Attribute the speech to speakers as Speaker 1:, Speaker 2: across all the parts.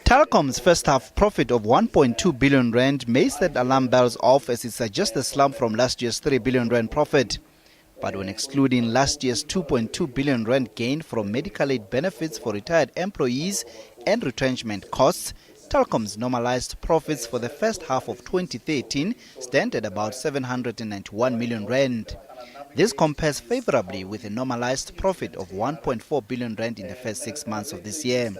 Speaker 1: Telkom's first half profit of 1.2 billion rand may set alarm bells off as it suggests a slump from last year's 3 billion rand profit. But when excluding last year's 2.2 billion rand gain from medical aid benefits for retired employees and retrenchment costs, Telkom's normalized profits for the first half of 2013 stand at about 791 million rand. This compares favorably with a normalized profit of 1.4 billion rand in the first 6 months of this year.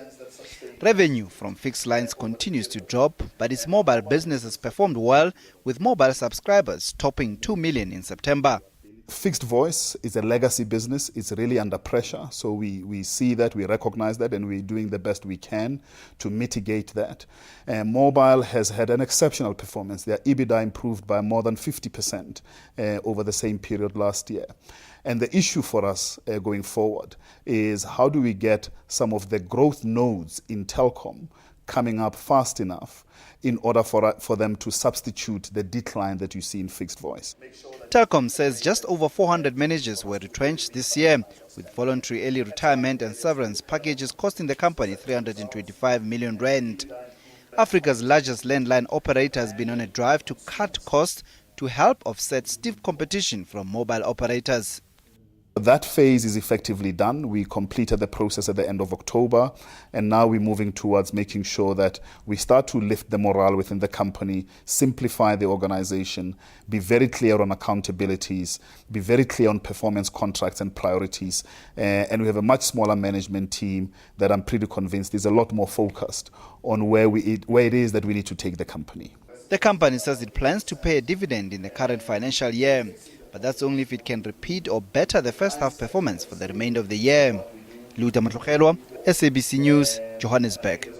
Speaker 1: Revenue from fixed lines continues to drop, but its mobile business has performed well, with mobile subscribers topping 2 million in September.
Speaker 2: Fixed voice is a legacy business. It's really under pressure. So we see that, we recognize that, and we're doing the best we can to mitigate that. Mobile has had an exceptional performance. Their EBITDA improved by more than 50% over the same period last year. And the issue for us going forward is how do we get some of the growth nodes in Telkom coming up fast enough in order for them to substitute the decline that you see in fixed voice.
Speaker 1: Telkom says just over 400 managers were retrenched this year, with voluntary early retirement and severance packages costing the company 325 million rand. Africa's largest landline operator has been on a drive to cut costs to help offset stiff competition from mobile operators.
Speaker 2: That phase is effectively done. We completed the process at the end of October, and now we're moving towards making sure that we start to lift the morale within the company, simplify the organization, be very clear on accountabilities, be very clear on performance contracts and priorities. And we have a much smaller management team that I'm pretty convinced is a lot more focused on where it is that we need to take the company.
Speaker 1: The company says it plans to pay a dividend in the current financial year, but that's only if it can repeat or better the first half performance for the remainder of the year. Luta Matlogelwa, SABC News, Johannesburg.